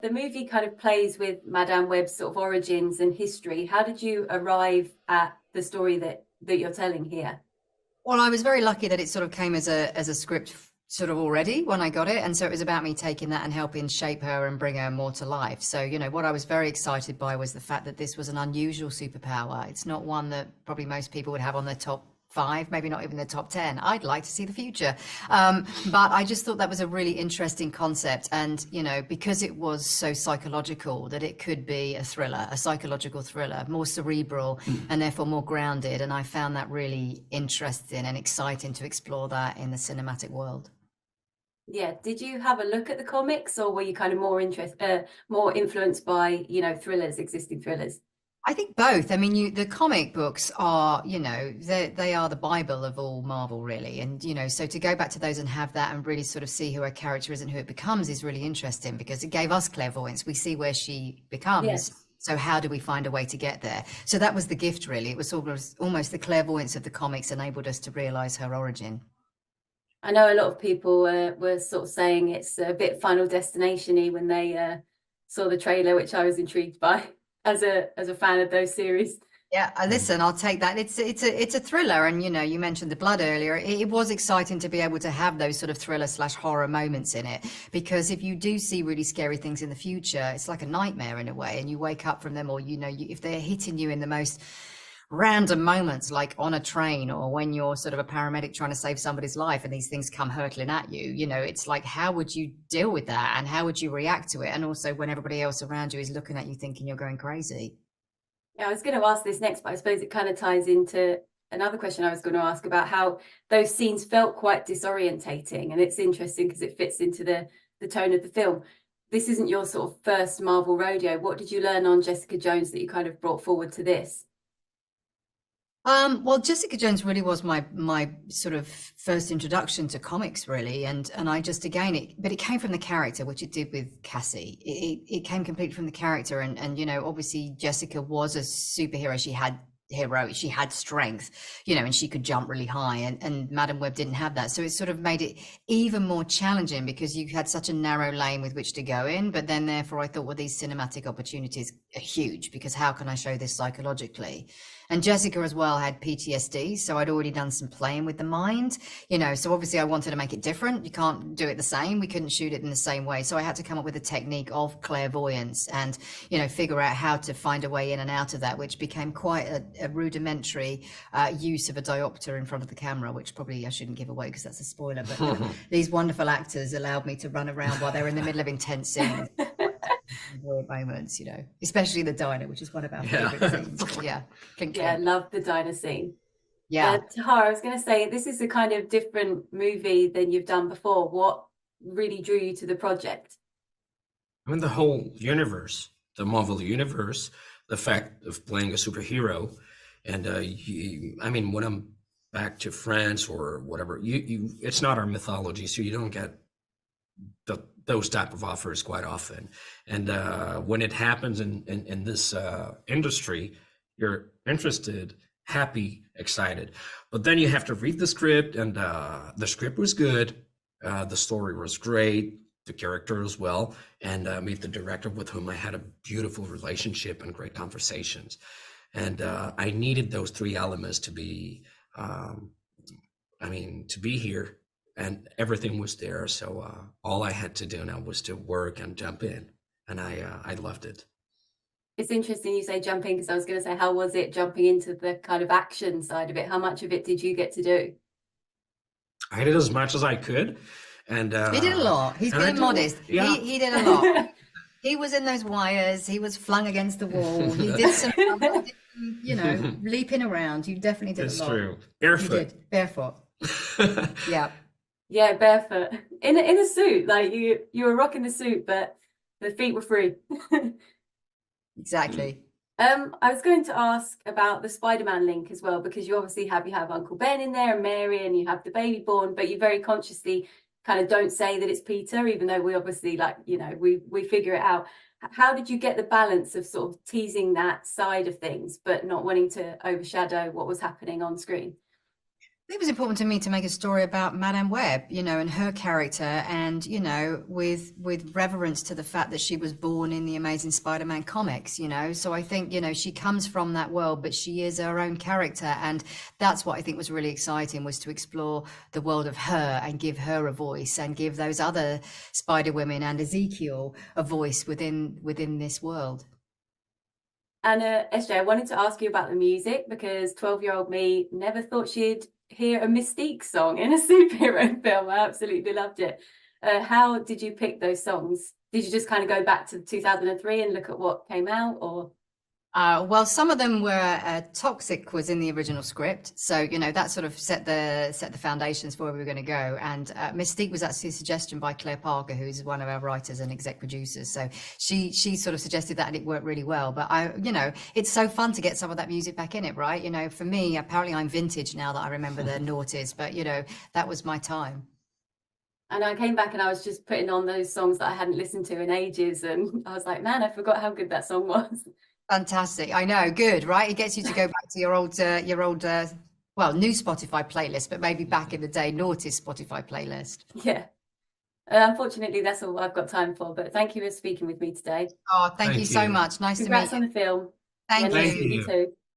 The movie kind of plays with Madame Web's sort of origins and history. How did you arrive at the story that you're telling here? Well, I was very lucky that it sort of came as a script sort of already when I got it, and so it was about me taking that and helping shape her and bring her more to life. So, what I was very excited by was the fact that this was an unusual superpower. It's not one that probably most people would have on their top five, maybe not even the top 10. I'd like to see the future. But I just thought that was a really interesting concept. And, because it was so psychological, that it could be a thriller, a psychological thriller, more cerebral and therefore more grounded. And I found that really interesting and exciting to explore that in the cinematic world. Yeah. Did you have a look at the comics, or were you kind of more influenced by, thrillers, existing thrillers? I think both. I mean, the comic books are, they are the Bible of all Marvel, really. And, so to go back to those and have that and really sort of see who her character is and who it becomes is really interesting, because it gave us clairvoyance. We see where she becomes. Yes. So how do we find a way to get there? So that was the gift, really. It was almost the clairvoyance of the comics enabled us to realize her origin. I know a lot of people were sort of saying it's a bit Final Destination-y when they saw the trailer, which I was intrigued by as a fan of those series. Yeah, listen, I'll take that. It's a thriller, and you mentioned the blood earlier. It was exciting to be able to have those sort of thriller/horror moments in it, because if you do see really scary things in the future, it's like a nightmare in a way, and you wake up from them, or if they're hitting you in the most random moments, like on a train, or when you're sort of a paramedic trying to save somebody's life and these things come hurtling at you, it's like, how would you deal with that, and how would you react to it? And also when everybody else around you is looking at you thinking you're going crazy. Yeah, I was going to ask this next, but I suppose it kind of ties into another question I was going to ask about how those scenes felt quite disorientating. And it's interesting because it fits into the tone of the film. This isn't your sort of first Marvel rodeo. What did you learn on Jessica Jones that you kind of brought forward to this? Well, Jessica Jones really was my sort of first introduction to comics, really, and I just, again, but it came from the character, which it did with Cassie. It came completely from the character, and obviously Jessica was a superhero. She had strength, and she could jump really high, and Madam Web didn't have that. So it sort of made it even more challenging, because you had such a narrow lane with which to go in. But then therefore I thought, well, these cinematic opportunities are huge, because how can I show this psychologically? And Jessica as well had PTSD, so I'd already done some playing with the mind, so obviously I wanted to make it different. You can't do it the same. We couldn't shoot it in the same way. So I had to come up with a technique of clairvoyance and, figure out how to find a way in and out of that, which became quite a rudimentary use of a diopter in front of the camera, which probably I shouldn't give away because that's a spoiler. But these wonderful actors allowed me to run around while they were in the middle of intense scenes. Moments, especially the diner, which is one of our favorite scenes. Yeah, I love the diner scene. Yeah, Tahar, I was going to say, this is a kind of different movie than you've done before. What really drew you to the project? I mean, the whole universe, the Marvel universe, the fact of playing a superhero, and I mean, when I'm back to France or whatever, it's not our mythology, so you don't get those type of offers quite often. And when it happens in this industry, you're interested, happy, excited. But then you have to read the script, and the script was good. The story was great, the character as well, and meet the director, with whom I had a beautiful relationship and great conversations. And I needed those three elements to be, to be here. And everything was there, so all I had to do now was to work and jump in, and I loved it. It's interesting you say jump in, because I was going to say, how was it jumping into the kind of action side of it? How much of it did you get to do? I did as much as I could, and he did a lot. He's being modest. Yeah. He did a lot. He was in those wires. He was flung against the wall. He did some, leaping around. You definitely did a lot. It's true. Barefoot. You did. Barefoot. Yeah. Yeah, barefoot in a suit. Like you were rocking the suit, but the feet were free. Exactly. I was going to ask about the Spider-Man link as well, because you obviously have Uncle Ben in there and Mary, and you have the baby born, but you very consciously kind of don't say that it's Peter, even though we obviously we figure it out. How did you get the balance of sort of teasing that side of things, but not wanting to overshadow what was happening on screen? It was important to me to make a story about Madame Web, you know, and her character, and you know, with reverence to the fact that she was born in the Amazing Spider-Man comics, you know. So I think, you know, she comes from that world, but she is her own character, and that's what I think was really exciting, was to explore the world of her and give her a voice, and give those other Spider Women and Ezekiel a voice within this world. And SJ, I wanted to ask you about the music, because 12-year-old me never thought she'd hear a Mystique song in a superhero film. I absolutely loved it. How did you pick those songs? Did you just kind of go back to 2003 and look at what came out, or? Well, some of them were Toxic was in the original script, so you know that sort of set the foundations for where we were going to go. And Mystique was actually a suggestion by Claire Parker, who's one of our writers and exec producers. So she sort of suggested that, and it worked really well. But you know, it's so fun to get some of that music back in it, right? You know, for me, apparently I'm vintage now that I remember the noughties, but you know, that was my time. And I came back and I was just putting on those songs that I hadn't listened to in ages, and I was like, man, I forgot how good that song was. Fantastic. I know. Good, right? It gets you to go back to your old, well, new Spotify playlist, but maybe back in the day, naughty Spotify playlist. Yeah. Unfortunately, that's all I've got time for, but thank you for speaking with me today. Oh, thank you so you. much. Nice to meet Congrats you. on the film. Thank Yeah, nice you. to meet you too.